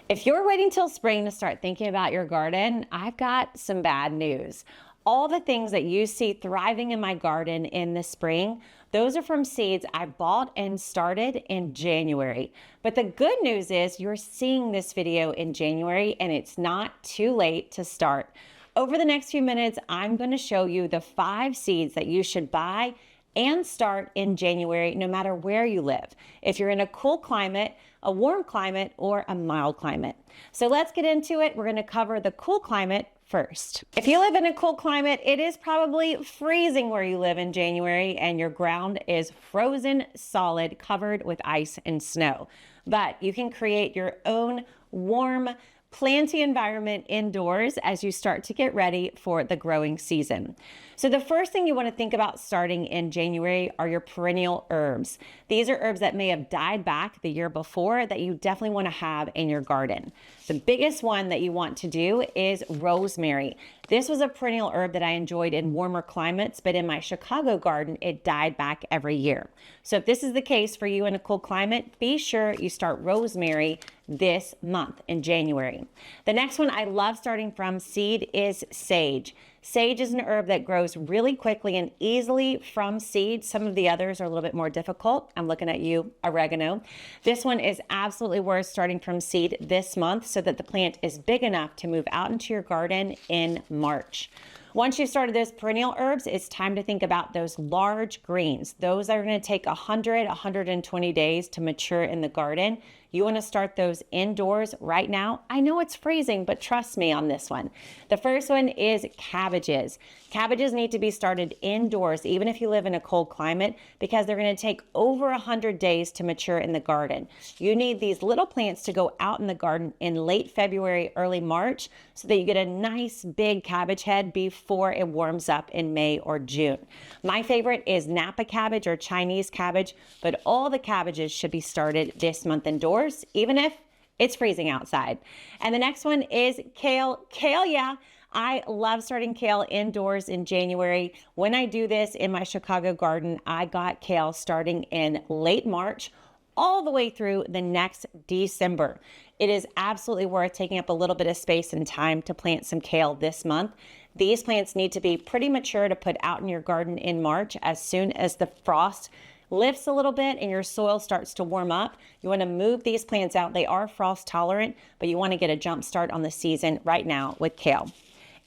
If you're waiting till spring to start thinking about your garden, I've got some bad news. All the things that you see thriving in my garden in the spring, those are from seeds I bought and started in January. But the good news is you're seeing this video in January and it's not too late to start. Over the next few minutes, I'm going to show you the 5 seeds that you should buy and start in January, no matter where you live. If you're in a cool climate, a warm climate, or a mild climate. So let's get into it. We're going to cover the cool climate first. If you live in a cool climate, it is probably freezing where you live in January and your ground is frozen solid, covered with ice and snow. But you can create your own warm, planty environment indoors as you start to get ready for the growing season. So the first thing you want to think about starting in January are your perennial herbs. These are herbs that may have died back the year before that you definitely want to have in your garden. The biggest one that you want to do is rosemary. This was a perennial herb that I enjoyed in warmer climates, but in my Chicago garden, it died back every year. So if this is the case for you in a cool climate, be sure you start rosemary this month in January. The next one I love starting from seed is sage. Sage is an herb that grows really quickly and easily from seed. Some of the others are a little bit more difficult. I'm looking at you, oregano. This one is absolutely worth starting from seed this month so that the plant is big enough to move out into your garden in March. Once you've started those perennial herbs, it's time to think about those large greens. Those are going to take 120 days to mature in the garden. You want to start those indoors right now. I know it's freezing, but trust me on this one. The first one is cabbages. Cabbages need to be started indoors, even if you live in a cold climate, because they're going to take over 100 days to mature in the garden. You need these little plants to go out in the garden in late February, early March, so that you get a nice big cabbage head before it warms up in May or June. My favorite is Napa cabbage or Chinese cabbage, but all the cabbages should be started this month indoors, even if it's freezing outside. And the next one is kale. Kale, yeah. I love starting kale indoors in January. When I do this in my Chicago garden, I got kale starting in late March all the way through the next December. It is absolutely worth taking up a little bit of space and time to plant some kale this month. These plants need to be pretty mature to put out in your garden in March. As soon as the frost lifts a little bit and your soil starts to warm up, you want to move these plants out. They are frost tolerant, but you want to get a jump start on the season right now with kale.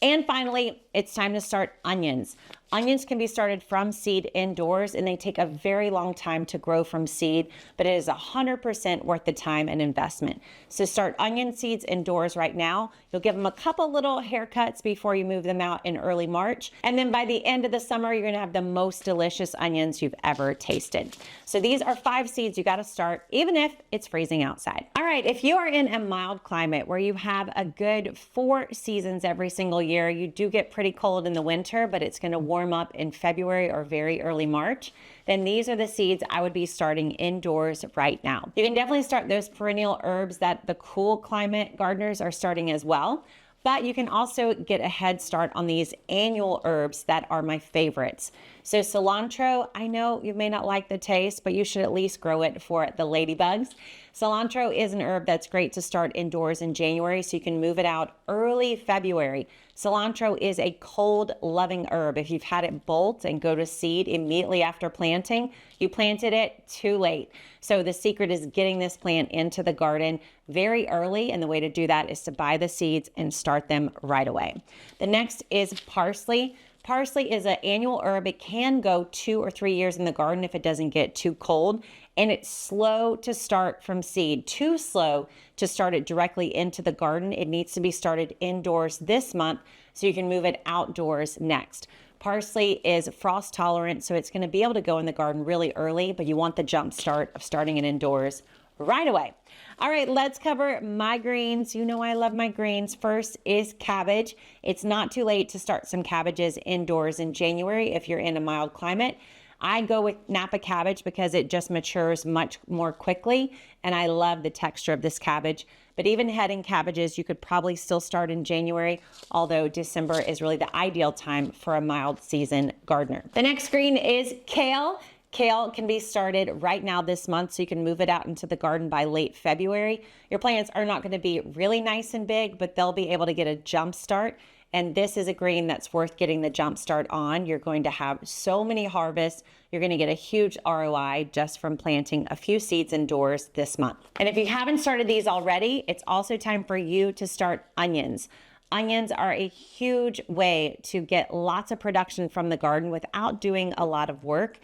And finally, it's time to start onions. Onions can be started from seed indoors and they take a very long time to grow from seed, but it is 100% worth the time and investment. So start onion seeds indoors right now. You'll give them a couple little haircuts before you move them out in early March. And then by the end of the summer, you're gonna have the most delicious onions you've ever tasted. So these are 5 seeds you gotta start, even if it's freezing outside. All right, if you are in a mild climate where you have a good 4 seasons every single year, you do get pretty cold in the winter, but it's gonna warm up in February or very early March, then these are the seeds I would be starting indoors right now. You can definitely start those perennial herbs that the cool climate gardeners are starting as well, but you can also get a head start on these annual herbs that are my favorites. So cilantro, I know you may not like the taste, but you should at least grow it for the ladybugs. Cilantro is an herb that's great to start indoors in January, so you can move it out early February. Cilantro is a cold loving herb. If you've had it bolt and go to seed immediately after planting, you planted it too late. So the secret is getting this plant into the garden very early, and the way to do that is to buy the seeds and start them right away. The next is parsley. Parsley is an annual herb. It can go 2 or 3 years in the garden if it doesn't get too cold. And it's slow to start from seed, too slow to start it directly into the garden. It needs to be started indoors this month so you can move it outdoors next. Parsley is frost tolerant, so it's going to be able to go in the garden really early, but you want the jump start of starting it indoors right away. All right, let's cover my greens. You know I love my greens. First is cabbage. It's not too late to start some cabbages indoors in January if you're in a mild climate. I go with Napa cabbage because it just matures much more quickly, and I love the texture of this cabbage. But even heading cabbages, you could probably still start in January, although December is really the ideal time for a mild season gardener. The next green is kale. Kale can be started right now this month, so you can move it out into the garden by late February. Your plants are not going to be really nice and big, but they'll be able to get a jump start. And this is a green that's worth getting the jump start on. You're going to have so many harvests. You're going to get a huge ROI just from planting a few seeds indoors this month. And if you haven't started these already, it's also time for you to start onions. Onions are a huge way to get lots of production from the garden without doing a lot of work.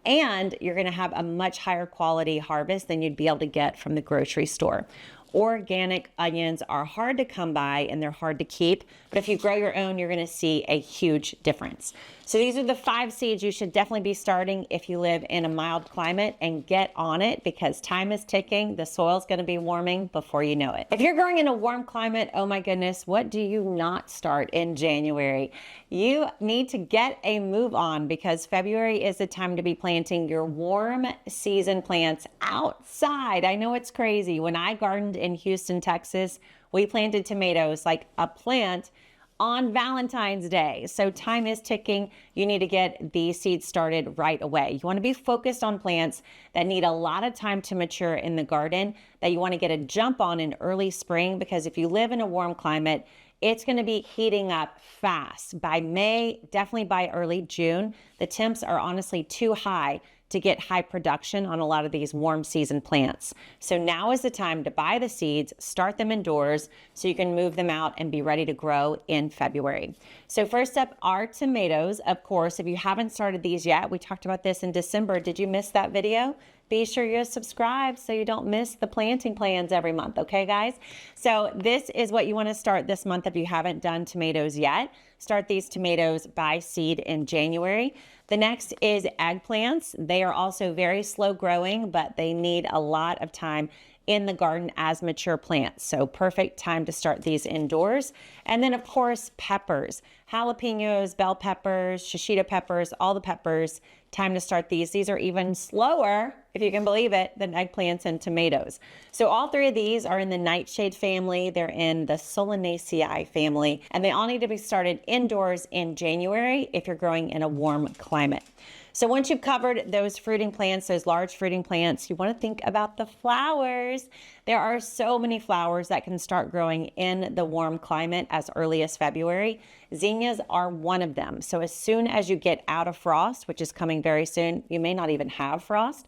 And you're going to have a much higher quality harvest than you'd be able to get from the grocery store. Organic onions are hard to come by and they're hard to keep, but if you grow your own, you're going to see a huge difference. So these are the 5 seeds you should definitely be starting if you live in a mild climate, and get on it because time is ticking. The soil's going to be warming before you know it. If you're growing in a warm climate, oh my goodness, what do you not start in January? You need to get a move on because February is the time to be planting your warm season plants outside. I know it's crazy. When I gardened in Houston, Texas, we planted tomatoes like a plant on Valentine's Day. So time is ticking. You need to get these seeds started right away. You want to be focused on plants that need a lot of time to mature in the garden, that you want to get a jump on in early spring, because if you live in a warm climate, it's going to be heating up fast. By May, definitely by early June, the temps are honestly too high to get high production on a lot of these warm season plants. So now is the time to buy the seeds, start them indoors so you can move them out and be ready to grow in February. So first up are tomatoes. Of course, if you haven't started these yet, we talked about this in December. Did you miss that video? Be sure you're subscribed so you don't miss the planting plans every month, okay guys? So this is what you want to start this month if you haven't done tomatoes yet. Start these tomatoes by seed in January. The next is eggplants. They are also very slow growing, but they need a lot of time in the garden as mature plants. So perfect time to start these indoors. And then of course, peppers, jalapenos, bell peppers, shishito peppers, all the peppers, time to start these. These are even slower, if you can believe it, than eggplants and tomatoes. So all 3 of these are in the nightshade family. They're in the Solanaceae family, and they all need to be started indoors in January if you're growing in a warm climate. So once you've covered those fruiting plants, those large fruiting plants, you want to think about the flowers. There are so many flowers that can start growing in the warm climate as early as February. Zinnias are one of them. So as soon as you get out of frost, which is coming very soon, you may not even have frost,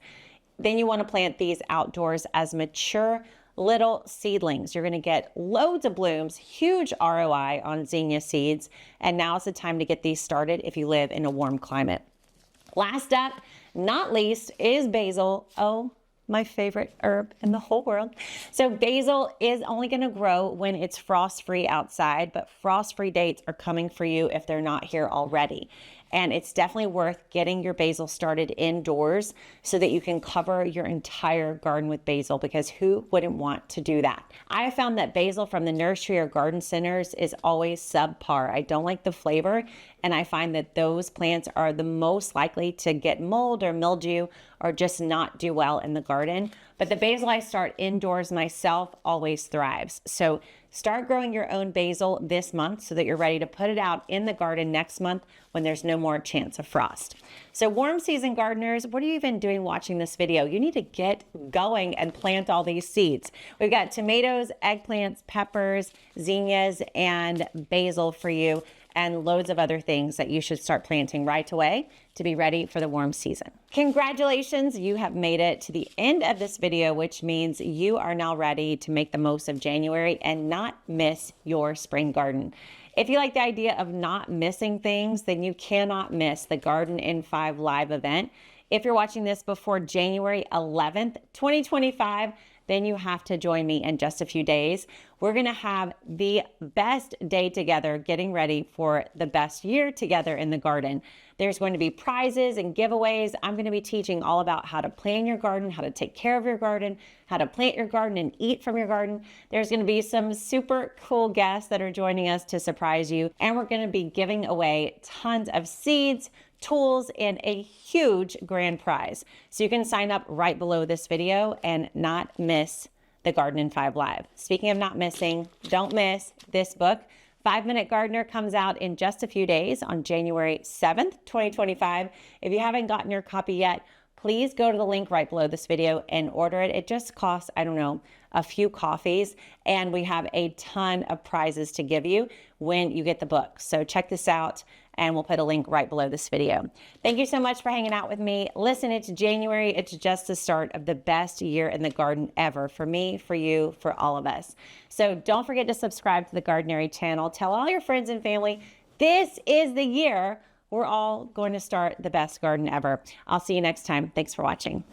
then you want to plant these outdoors as mature little seedlings. You're going to get loads of blooms, huge ROI on zinnia seeds, and now is the time to get these started if you live in a warm climate. Last up, not least, is basil. Oh, my favorite herb in the whole world. So basil is only going to grow when it's frost-free outside, but frost-free dates are coming for you if they're not here already. And it's definitely worth getting your basil started indoors so that you can cover your entire garden with basil, because who wouldn't want to do that? I have found that basil from the nursery or garden centers is always subpar. I don't like the flavor, and I find that those plants are the most likely to get mold or mildew or just not do well in the garden. But the basil I start indoors myself always thrives. So start growing your own basil this month so that you're ready to put it out in the garden next month when there's no more chance of frost. So warm season gardeners, what are you even doing watching this video? You need to get going and plant all these seeds. We've got tomatoes, eggplants, peppers, zinnias, and basil for you, and loads of other things that you should start planting right away to be ready for the warm season. Congratulations, you have made it to the end of this video, which means you are now ready to make the most of January and not miss your spring garden. If you like the idea of not missing things, then you cannot miss the Garden in 5 live event. If you're watching this before January 11th, 2025, then you have to join me in just a few days. We're gonna have the best day together, getting ready for the best year together in the garden. There's going to be prizes and giveaways. I'm gonna be teaching all about how to plan your garden, how to take care of your garden, how to plant your garden and eat from your garden. There's gonna be some super cool guests that are joining us to surprise you. And we're gonna be giving away tons of seeds, tools, and a huge grand prize. So you can sign up right below this video and not miss the Garden in 5 Live. Speaking of not missing, don't miss this book. 5 Minute Gardener comes out in just a few days on January 7th, 2025. If you haven't gotten your copy yet, please go to the link right below this video and order it. It just costs, I don't know, a few coffees, and we have a ton of prizes to give you when you get the book. So check this out, and we'll put a link right below this video. Thank you so much for hanging out with me. Listen, it's January. It's just the start of the best year in the garden ever for me, for you, for all of us. So don't forget to subscribe to the Gardenary channel. Tell all your friends and family, this is the year we're all going to start the best garden ever. I'll see you next time. Thanks for watching.